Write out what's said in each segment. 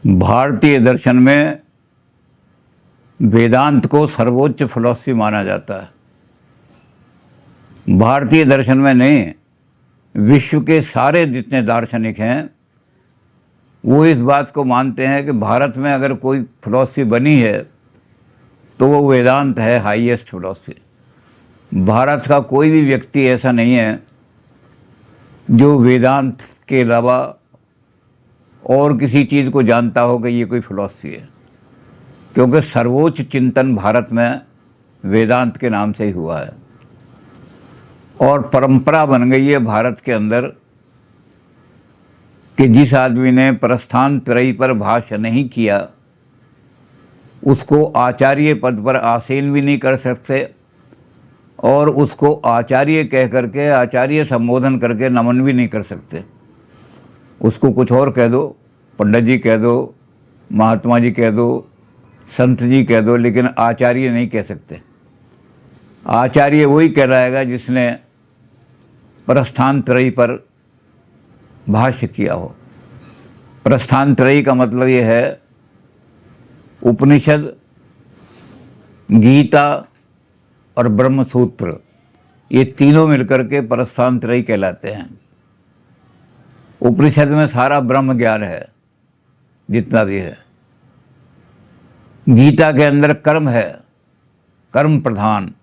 भारतीय दर्शन में वेदांत को सर्वोच्च फिलॉसफी माना जाता है। भारतीय दर्शन में नहीं, विश्व के सारे जितने दार्शनिक हैं वो इस बात को मानते हैं कि भारत में अगर कोई फिलॉसफी बनी है तो वो वेदांत है, हाईएस्ट फिलॉसफी। भारत का कोई भी व्यक्ति ऐसा नहीं है जो वेदांत के अलावा और किसी चीज़ को जानता हो कि ये कोई फिलॉसफी है, क्योंकि सर्वोच्च चिंतन भारत में वेदांत के नाम से ही हुआ है। और परंपरा बन गई है भारत के अंदर कि जिस आदमी ने प्रस्थान त्रयी पर भाष्य नहीं किया उसको आचार्य पद पर आसीन भी नहीं कर सकते, और उसको आचार्य कह करके, आचार्य संबोधन करके नमन भी नहीं कर सकते। उसको कुछ और कह दो, पंडित जी कह दो, महात्मा जी कह दो, संत जी कह दो, लेकिन आचार्य नहीं कह सकते। आचार्य वही कहलाएगा जिसने प्रस्थान त्रयी पर भाष्य किया हो। प्रस्थान त्रयी का मतलब ये है उपनिषद, गीता और ब्रह्म सूत्र, ये तीनों मिलकर के प्रस्थान त्रयी कहलाते हैं। उपनिषद में सारा ब्रह्म ज्ञान है जितना भी है। गीता के अंदर कर्म है, कर्म प्रधान।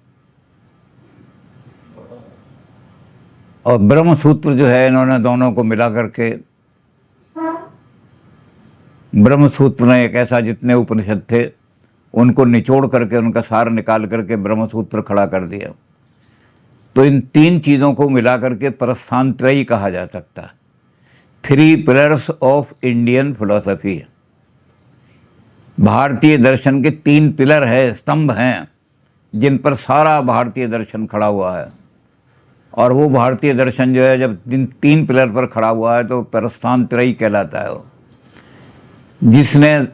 और ब्रह्म सूत्र जो है, इन्होंने दोनों को मिला करके ब्रह्म सूत्र ने एक ऐसा, जितने उपनिषद थे उनको निचोड़ करके, उनका सार निकाल करके ब्रह्म सूत्र खड़ा कर दिया। तो इन तीन चीज़ों को मिला करके प्रस्थान त्रयी कहा जा सकता है। 3 पिलर्स ऑफ इंडियन फिलॉसफी। भारतीय दर्शन के 3 पिलर है, स्तंभ हैं, जिन पर सारा भारतीय दर्शन खड़ा हुआ है। और वो भारतीय दर्शन जो है, जब 3 पिलर पर खड़ा हुआ है तो प्रस्थान त्रयी कहलाता है। वो जिसने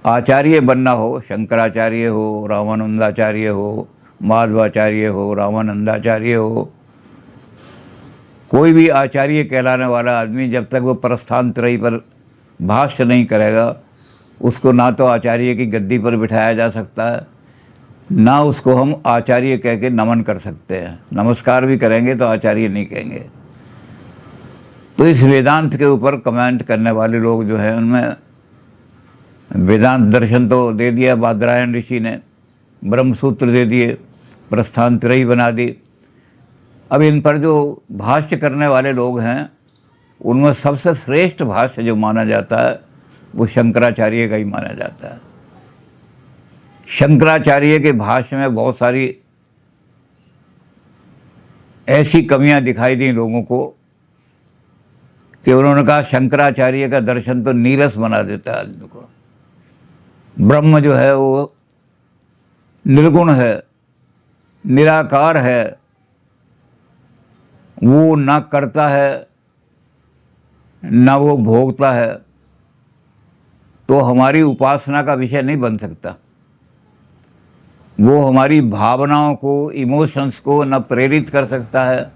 आचार्य बनना हो, शंकराचार्य हो, रामानंदाचार्य हो, माधवाचार्य हो, रामानंदाचार्य हो, कोई भी आचार्य कहलाने वाला आदमी जब तक वो प्रस्थान त्रयी पर भाष्य नहीं करेगा, उसको ना तो आचार्य की गद्दी पर बिठाया जा सकता है, ना उसको हम आचार्य कह के नमन कर सकते हैं। नमस्कार भी करेंगे तो आचार्य नहीं कहेंगे। तो इस वेदांत के ऊपर कमेंट करने वाले लोग जो हैं, उनमें वेदांत दर्शन तो दे दिया बादरायण ऋषि ने, ब्रह्मसूत्र दे दिए, प्रस्थान त्रयी बना दी। अब इन पर जो भाष्य करने वाले लोग हैं, उनमें सबसे श्रेष्ठ भाष्य जो माना जाता है वो शंकराचार्य का ही माना जाता है। शंकराचार्य के भाष्य में बहुत सारी ऐसी कमियां दिखाई दी लोगों को कि उन्होंने कहा शंकराचार्य का दर्शन तो नीरस बना देता है आदमी को। ब्रह्म जो है वो निर्गुण है, निराकार है, वो ना करता है ना वो भोगता है, तो हमारी उपासना का विषय नहीं बन सकता। वो हमारी भावनाओं को, इमोशंस को न प्रेरित कर सकता है,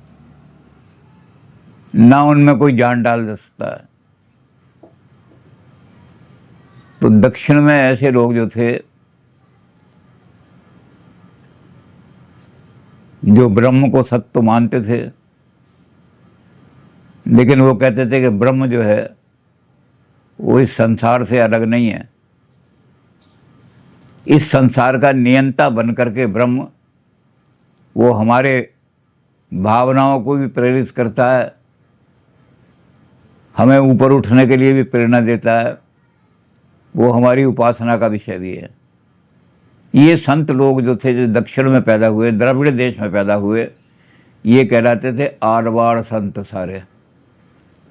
ना उनमें कोई जान डाल सकता है। तो दक्षिण में ऐसे लोग जो थे, जो ब्रह्म को सत्य मानते थे, लेकिन वो कहते थे कि ब्रह्म जो है वो इस संसार से अलग नहीं है। इस संसार का नियंता बन करके ब्रह्म वो हमारे भावनाओं को भी प्रेरित करता है, हमें ऊपर उठने के लिए भी प्रेरणा देता है, वो हमारी उपासना का विषय भी है। ये संत लोग जो थे, जो दक्षिण में पैदा हुए, द्रविड़ देश में पैदा हुए, ये कहलाते थे आरवाड़ संत सारे।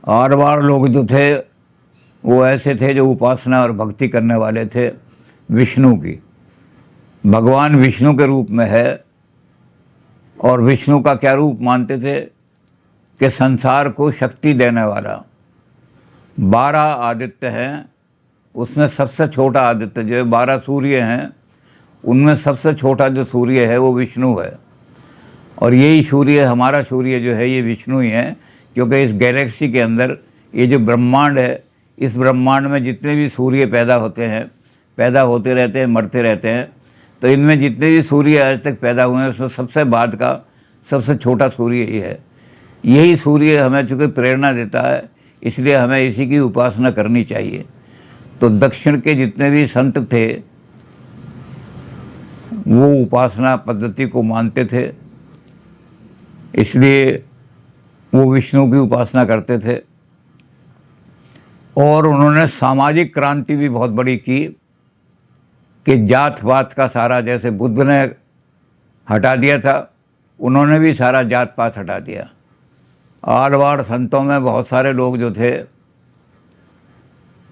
आरवाड़ लोग जो थे वो ऐसे थे जो उपासना और भक्ति करने वाले थे विष्णु की। भगवान विष्णु के रूप में है, और विष्णु का क्या रूप मानते थे कि संसार को शक्ति देने वाला। 12 आदित्य हैं, उसमें सबसे छोटा आदित्य जो है, 12 सूर्य हैं, उनमें सबसे छोटा जो सूर्य है वो विष्णु है। और यही सूर्य, हमारा सूर्य जो है, ये विष्णु ही है, क्योंकि इस गैलेक्सी के अंदर ये जो ब्रह्मांड है इस ब्रह्मांड में जितने भी सूर्य पैदा होते हैं, पैदा होते रहते हैं, मरते रहते हैं, तो इनमें जितने भी सूर्य आज तक पैदा हुए हैं उसमें सबसे बाद का सबसे छोटा सूर्य ही है। यही सूर्य हमें चूँकि प्रेरणा देता है, इसलिए हमें इसी की उपासना करनी चाहिए। तो दक्षिण के जितने भी संत थे वो उपासना पद्धति को मानते थे, इसलिए वो विष्णु की उपासना करते थे। और उन्होंने सामाजिक क्रांति भी बहुत बड़ी की कि जात पात का सारा, जैसे बुद्ध ने हटा दिया था, उन्होंने भी सारा जात पात हटा दिया। आलवाड़ संतों में बहुत सारे लोग जो थे,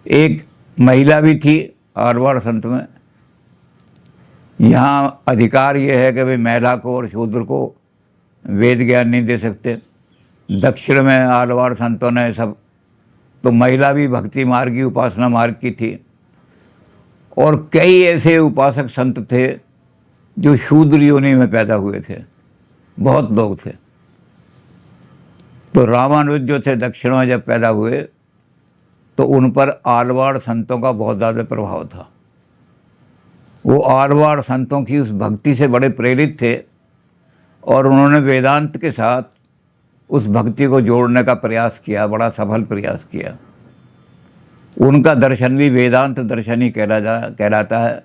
एक महिला भी थी आलवाड़ संत में। यहाँ अधिकार ये है कि भाई महिला को और शूद्र को वेद ज्ञान नहीं दे सकते। दक्षिण में आलवाड़ संतों ने सब, तो महिला भी भक्ति मार्ग की, उपासना मार्ग की थी। और कई ऐसे उपासक संत थे जो शूद्र योनि में पैदा हुए थे, बहुत लोग थे। तो रामानुज जो थे दक्षिण में जब पैदा हुए तो उन पर आलवाड़ संतों का बहुत ज़्यादा प्रभाव था। वो आलवाड़ संतों की उस भक्ति से बड़े प्रेरित थे और उन्होंने वेदांत के साथ उस भक्ति को जोड़ने का प्रयास किया, बड़ा सफल प्रयास किया। उनका दर्शन भी वेदांत दर्शन ही कहलाता है,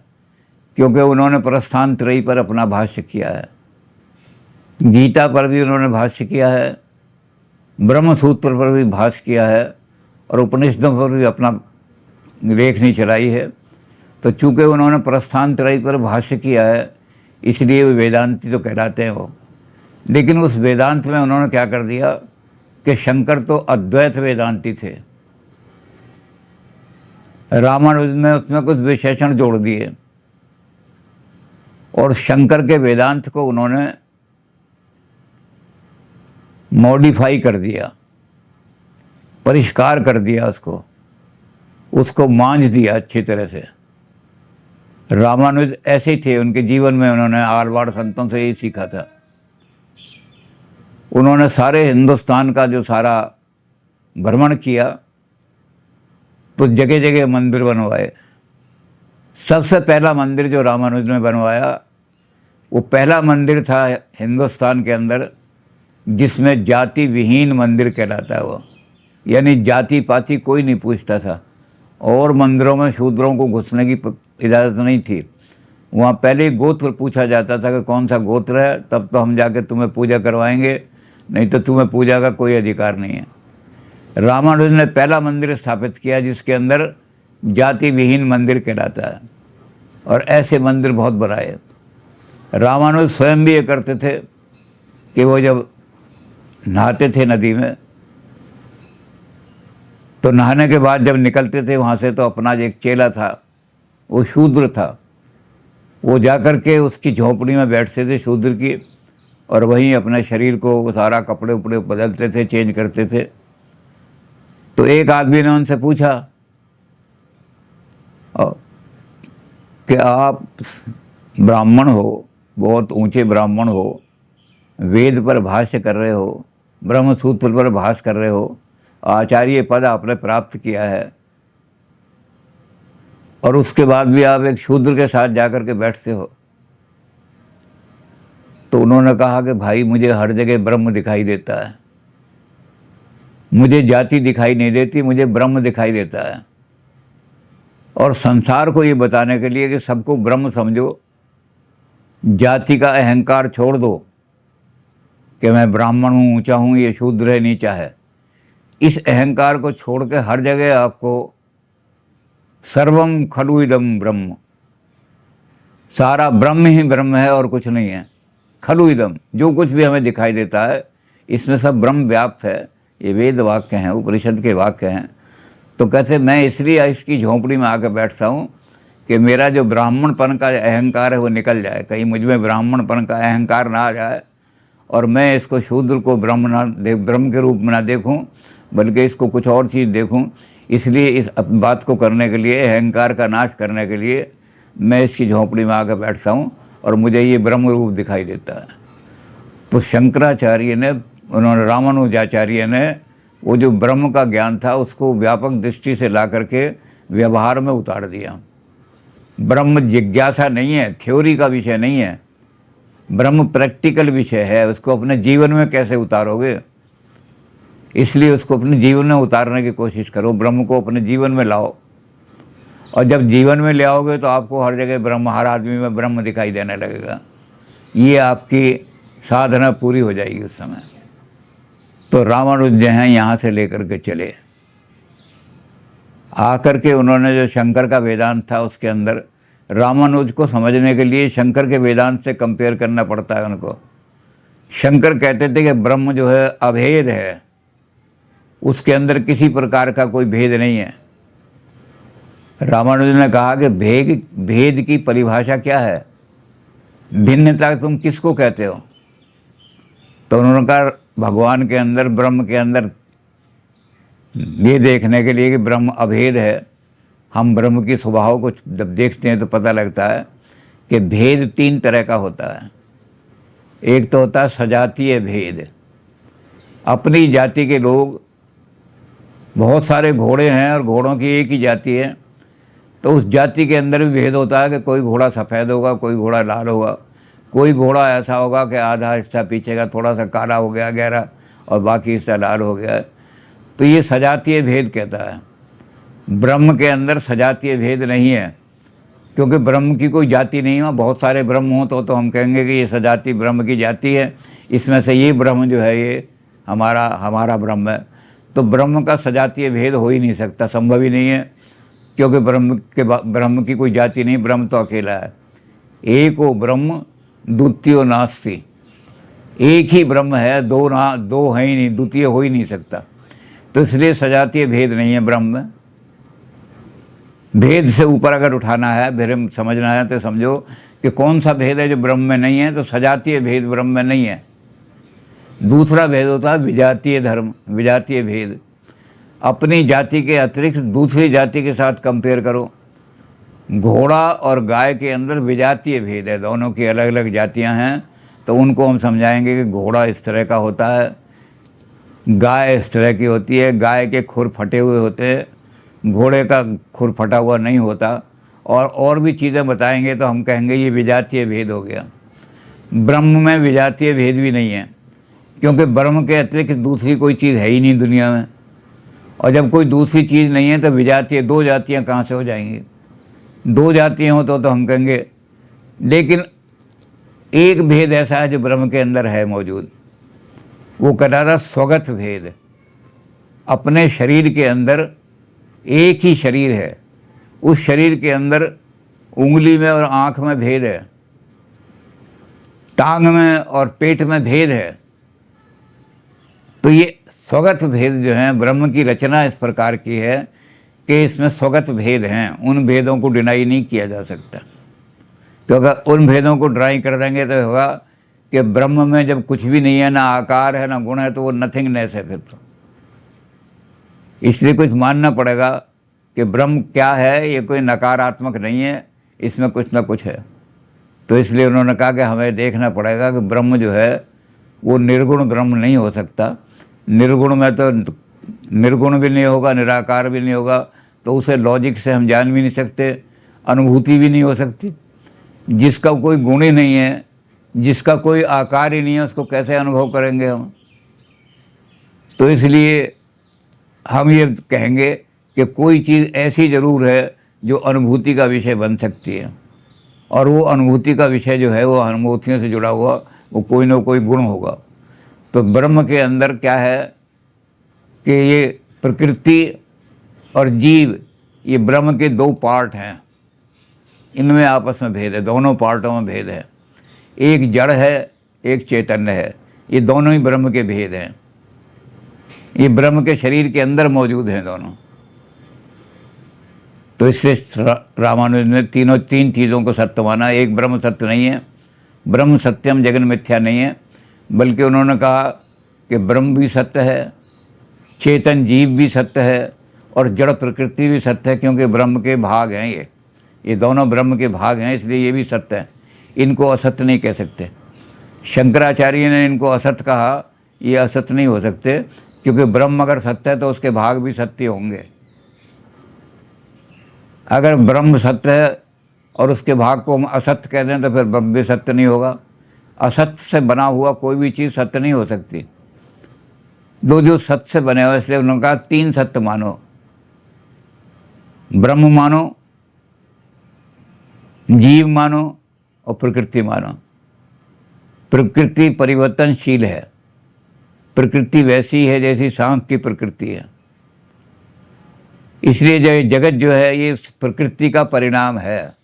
क्योंकि उन्होंने प्रस्थान त्रयी पर अपना भाष्य किया है, गीता पर भी उन्होंने भाष्य किया है, ब्रह्मसूत्र पर भी भाष्य किया है और उपनिषदों पर भी अपना लेखनी चलाई है। तो चूँकि उन्होंने प्रस्थान त्रयी पर भाष्य किया है, इसलिए वे वेदांती तो कहलाते हैं वो। लेकिन उस वेदांत में उन्होंने क्या कर दिया कि शंकर तो अद्वैत वेदांती थे, रामानुज ने उसमें कुछ विशेषण जोड़ दिए और शंकर के वेदांत को उन्होंने मॉडिफाई कर दिया, परिष्कार कर दिया, उसको मांझ दिया अच्छी तरह से। रामानुज ऐसे ही थे, उनके जीवन में उन्होंने आलवाड़ संतों से यही सीखा था। उन्होंने सारे हिंदुस्तान का जो सारा भ्रमण किया तो जगह जगह मंदिर बनवाए। सबसे पहला मंदिर जो रामानुज ने बनवाया वो पहला मंदिर था हिंदुस्तान के अंदर जिसमें जाति विहीन मंदिर कहलाता है वो, यानी जाति पाति कोई नहीं पूछता था और मंदिरों में शूद्रों को घुसने की इजाज़त नहीं थी। वहाँ पहले गोत्र पूछा जाता था कि कौन सा गोत्र है, तब तो हम जाके तुम्हें पूजा करवाएंगे, नहीं तो तुम्हें पूजा का कोई अधिकार नहीं है। रामानुज ने पहला मंदिर स्थापित किया जिसके अंदर जाति विहीन मंदिर कहलाता है, और ऐसे मंदिर बहुत बनाए। रामानुज स्वयं भी ये करते थे कि वो जब नहाते थे नदी में, तो नहाने के बाद जब निकलते थे वहाँ से, तो अपना एक चेला था, वो शूद्र था, वो जाकर के उसकी झोंपड़ी में बैठते थे शूद्र की, और वहीं अपने शरीर को सारा कपड़े उपड़े बदलते थे, चेंज करते थे। तो एक आदमी ने उनसे पूछा कि आप ब्राह्मण हो, बहुत ऊंचे ब्राह्मण हो, वेद पर भाष्य कर रहे हो, ब्रह्मसूत्र पर भाष्य कर रहे हो, आचार्य पद आपने प्राप्त किया है, और उसके बाद भी आप एक शूद्र के साथ जाकर के बैठते हो। तो उन्होंने कहा कि भाई मुझे हर जगह ब्रह्म दिखाई देता है, मुझे जाति दिखाई नहीं देती, मुझे ब्रह्म दिखाई देता है। और संसार को ये बताने के लिए कि सबको ब्रह्म समझो, जाति का अहंकार छोड़ दो कि मैं ब्राह्मण हूँ, ऊंचा हूँ, ये शूद्र है, नीचा है, इस अहंकार को छोड़ के हर जगह आपको सर्वम खलु इदम ब्रह्म, सारा ब्रह्म ही ब्रह्म है और कुछ नहीं है। खलु इदम, जो कुछ भी हमें दिखाई देता है इसमें सब ब्रह्म व्याप्त है। ये वेद वाक्य हैं, उपनिषद के वाक्य हैं। तो कहते मैं इसलिए इसकी झोंपड़ी में आकर बैठता हूँ कि मेरा जो ब्राह्मणपन का अहंकार है वो निकल जाए, कहीं मुझ में ब्राह्मणपन का अहंकार ना आ जाए और मैं इसको शूद्र को ब्रह्म के रूप में ना देखूं, बल्कि इसको कुछ और चीज़ देखूं। इसलिए इस बात को करने के लिए, अहंकार का नाश करने के लिए मैं इसकी झोंपड़ी में आकर बैठता हूँ और मुझे ये ब्रह्म रूप दिखाई देता है। तो शंकराचार्य ने, उन्होंने रामानुजाचार्य ने वो जो ब्रह्म का ज्ञान था उसको व्यापक दृष्टि से ला करके व्यवहार में उतार दिया। ब्रह्म जिज्ञासा नहीं है, थ्योरी का विषय नहीं है, ब्रह्म प्रैक्टिकल विषय है। उसको अपने जीवन में कैसे उतारोगे, इसलिए उसको अपने जीवन में उतारने की कोशिश करो, ब्रह्म को अपने जीवन में लाओ। और जब जीवन में ले आओगे तो आपको हर जगह ब्रह्म, हर आदमी में ब्रह्म दिखाई देने लगेगा। ये आपकी साधना पूरी हो जाएगी उस समय। तो रामानुज जो हैं यहाँ से लेकर के चले, आकर के उन्होंने जो शंकर का वेदांत था उसके अंदर, रामानुज को समझने के लिए शंकर के वेदांत से कंपेयर करना पड़ता है उनको। शंकर कहते थे कि ब्रह्म जो है अभेद है, उसके अंदर किसी प्रकार का कोई भेद नहीं है। रामानुज ने कहा कि भेद की परिभाषा क्या है, भिन्नता तुम किसको कहते हो? तो उन्होंने कहा भगवान के अंदर, ब्रह्म के अंदर ये देखने के लिए कि ब्रह्म अभेद है, हम ब्रह्म की स्वभाव को जब देखते हैं तो पता लगता है कि भेद 3 तरह का होता है। एक तो होता है सजातीय भेद, अपनी जाति के लोग, बहुत सारे घोड़े हैं और घोड़ों की एक ही जाति है, तो उस जाति के अंदर भी भेद होता है कि कोई घोड़ा सफ़ेद होगा, कोई घोड़ा लाल होगा, कोई घोड़ा ऐसा होगा कि आधा हिस्सा पीछे का थोड़ा सा काला हो गया गहरा और बाकी हिस्सा लाल हो गया। तो ये सजातीय भेद कहता है। ब्रह्म के अंदर सजातीय भेद नहीं है, क्योंकि ब्रह्म की कोई जाति नहीं है। बहुत सारे ब्रह्म हो तो हम कहेंगे कि ये सजाति ब्रह्म की जाति है, इसमें से ये ब्रह्म जो है ये हमारा ब्रह्म है। तो ब्रह्म का सजातीय भेद हो ही नहीं सकता, संभव ही नहीं है, क्योंकि ब्रह्म की कोई जाति नहीं, ब्रह्म तो अकेला है। एको ब्रह्म द्वितीयो नास्ति, एक ही ब्रह्म है, दो है ही नहीं, द्वितीय हो ही नहीं सकता। तो इसलिए सजातीय भेद नहीं है ब्रह्म में। भेद से ऊपर अगर उठाना है, फिर समझना है तो समझो कि कौन सा भेद है जो ब्रह्म में नहीं है। तो सजातीय भेद ब्रह्म में नहीं है। दूसरा भेद होता है विजातीय धर्म, विजातीय भेद। अपनी जाति के अतिरिक्त दूसरी जाति के साथ कंपेयर करो। घोड़ा और गाय के अंदर विजातीय भेद है, दोनों की अलग अलग जातियां हैं। तो उनको हम समझाएंगे कि घोड़ा इस तरह का होता है, गाय इस तरह की होती है। गाय के खुर फटे हुए होते हैं, घोड़े का खुर फटा हुआ नहीं होता। और भी चीज़ें बताएंगे तो हम कहेंगे ये विजातीय भेद हो गया। ब्रह्म में विजातीय भेद भी नहीं है, क्योंकि ब्रह्म के अतिरिक्त दूसरी कोई चीज़ है ही नहीं दुनिया में। और जब कोई दूसरी चीज़ नहीं है तो विजातीय, 2 जातियाँ कहाँ से हो जाएंगी? 2 जातियाँ हो तो हम कहेंगे। लेकिन एक भेद ऐसा है जो ब्रह्म के अंदर है मौजूद, वो कहता था स्वगत भेद। अपने शरीर के अंदर एक ही शरीर है, उस शरीर के अंदर उंगली में और आँख में भेद है, टांग में और पेट में भेद है। तो ये स्वगत भेद जो हैं, ब्रह्म की रचना इस प्रकार की है कि इसमें स्वगत भेद हैं। उन भेदों को डिनाई नहीं किया जा सकता, क्योंकि उन भेदों को डिनाई कर देंगे तो होगा कि ब्रह्म में जब कुछ भी नहीं है, ना आकार है ना गुण है, तो वो नथिंगनेस है फिर तो। इसलिए कुछ मानना पड़ेगा कि ब्रह्म क्या है, ये कोई नकारात्मक नहीं है, इसमें कुछ ना कुछ है। तो इसलिए उन्होंने कहा कि हमें देखना पड़ेगा कि ब्रह्म जो है वो निर्गुण ब्रह्म नहीं हो सकता। निर्गुण में तो निर्गुण भी नहीं होगा, निराकार भी नहीं होगा, तो उसे लॉजिक से हम जान भी नहीं सकते, अनुभूति भी नहीं हो सकती। जिसका कोई गुण ही नहीं है, जिसका कोई आकार ही नहीं है, उसको कैसे अनुभव करेंगे हम? तो इसलिए हम ये कहेंगे कि कोई चीज़ ऐसी ज़रूर है जो अनुभूति का विषय बन सकती है, और वो अनुभूति का विषय जो है वो अनुभूतियों से जुड़ा हुआ वो कोई ना कोई गुण होगा। तो ब्रह्म के अंदर क्या है कि ये प्रकृति और जीव, ये ब्रह्म के 2 पार्ट हैं, इनमें आपस में भेद है, दोनों पार्टों में भेद है। एक जड़ है, एक चैतन्य है, ये दोनों ही ब्रह्म के भेद हैं। ये ब्रह्म के शरीर के अंदर मौजूद हैं दोनों। तो इसलिए रामानुज ने 3 चीज़ों को सत्य माना। एक ब्रह्म सत्य नहीं है, ब्रह्म सत्यम जगन मिथ्या नहीं है, बल्कि उन्होंने कहा कि ब्रह्म भी सत्य है, चेतन जीव भी सत्य है, और जड़ प्रकृति भी सत्य है, क्योंकि ब्रह्म के भाग हैं ये दोनों ब्रह्म के भाग हैं, इसलिए ये भी सत्य है। इनको असत्य नहीं कह सकते। शंकराचार्य ने इनको असत्य कहा, ये असत्य नहीं हो सकते, क्योंकि ब्रह्म अगर सत्य है तो उसके भाग भी सत्य होंगे। अगर ब्रह्म सत्य है और उसके भाग को हम असत्य कह दें तो फिर ब्रह्म भी सत्य नहीं होगा। असत्य से बना हुआ कोई भी चीज़ सत्य नहीं हो सकती। दो जो सत्य से बने हुए, इसलिए उन्होंने कहा तीन सत्य मानो, ब्रह्म मानो, जीव मानो और प्रकृति मानो। प्रकृति परिवर्तनशील है, प्रकृति वैसी है जैसी सांख की प्रकृति है। इसलिए जो जगत जो है ये प्रकृति का परिणाम है।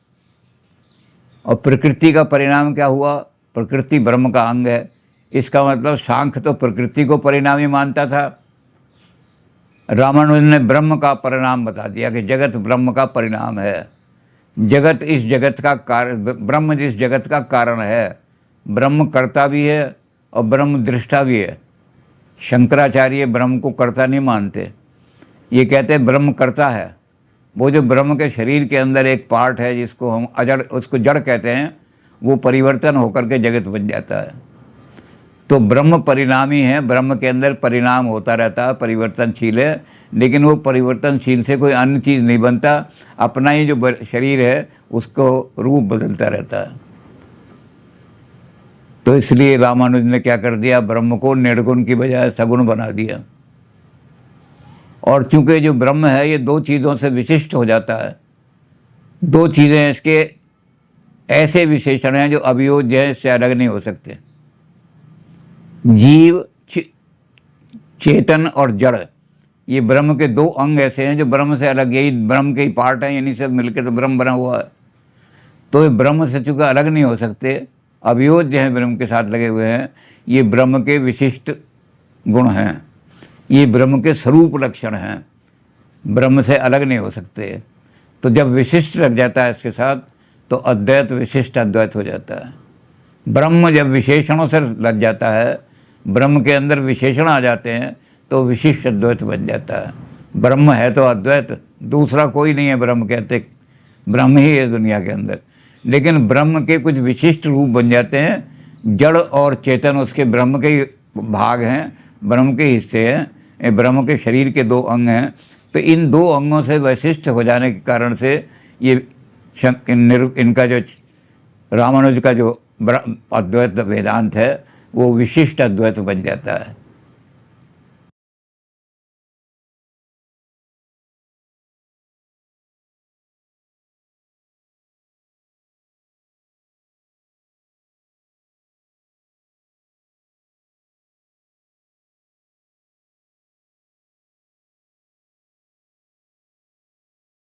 और प्रकृति का परिणाम क्या हुआ? प्रकृति ब्रह्म का अंग है। इसका मतलब सांख तो प्रकृति को परिणामी मानता था, रामानुज ने ब्रह्म का परिणाम बता दिया कि जगत ब्रह्म का परिणाम है। जगत इस जगत का कारण, ब्रह्म जिस जगत का कारण है, ब्रह्म कर्ता भी है और ब्रह्म दृष्टा भी है। शंकराचार्य ब्रह्म को कर्ता नहीं मानते, ये कहते हैं ब्रह्म कर्ता है। वो जो ब्रह्म के शरीर के अंदर एक पार्ट है जिसको हम अजड़, उसको जड़ कहते हैं, वो परिवर्तन होकर के जगत बन जाता है। तो ब्रह्म परिणामी है, ब्रह्म के अंदर परिणाम होता रहता है, परिवर्तनशील है। लेकिन वो परिवर्तनशील से कोई अन्य चीज़ नहीं बनता, अपना ही जो शरीर है उसको रूप बदलता रहता है। तो इसलिए रामानुज ने क्या कर दिया, ब्रह्म को निर्गुण की बजाय सगुण बना दिया। और चूंकि जो ब्रह्म है ये दो चीज़ों से विशिष्ट हो जाता है, दो चीज़ें इसके ऐसे विशेषण हैं जो अभियोज्य हैं, इससे अलग नहीं हो सकते। जीव, चेतन और जड़, ये ब्रह्म के दो अंग ऐसे हैं जो ब्रह्म से अलग, यही ब्रह्म के ही पार्ट हैं, इन्हीं से मिलकर तो ब्रह्म बना हुआ है। तो ये ब्रह्म से चूँकि अलग नहीं हो सकते, अभियोज्य हैं, ब्रह्म के साथ लगे हुए हैं, ये ब्रह्म के विशिष्ट गुण हैं, ये ब्रह्म के स्वरूप लक्षण हैं, ब्रह्म से अलग नहीं हो सकते। तो जब विशिष्ट लग जाता है इसके साथ तो अद्वैत विशिष्ट अद्वैत हो जाता है। ब्रह्म जब विशेषणों से लग जाता है, ब्रह्म के अंदर विशेषण आ जाते हैं तो विशिष्ट अद्वैत बन जाता है। ब्रह्म है तो अद्वैत, दूसरा कोई नहीं है ब्रह्म कहते, ब्रह्म ही है दुनिया के अंदर। लेकिन ब्रह्म के कुछ विशिष्ट रूप बन जाते हैं, जड़ और चेतन उसके ब्रह्म के ही भाग हैं, ब्रह्म के हिस्से हैं, ब्रह्म के शरीर के दो अंग हैं। तो इन दो अंगों से वैशिष्ट हो जाने के कारण से ये इनका जो रामानुज का जो अद्वैत वेदांत है वो विशिष्ट अद्वैत बन जाता है।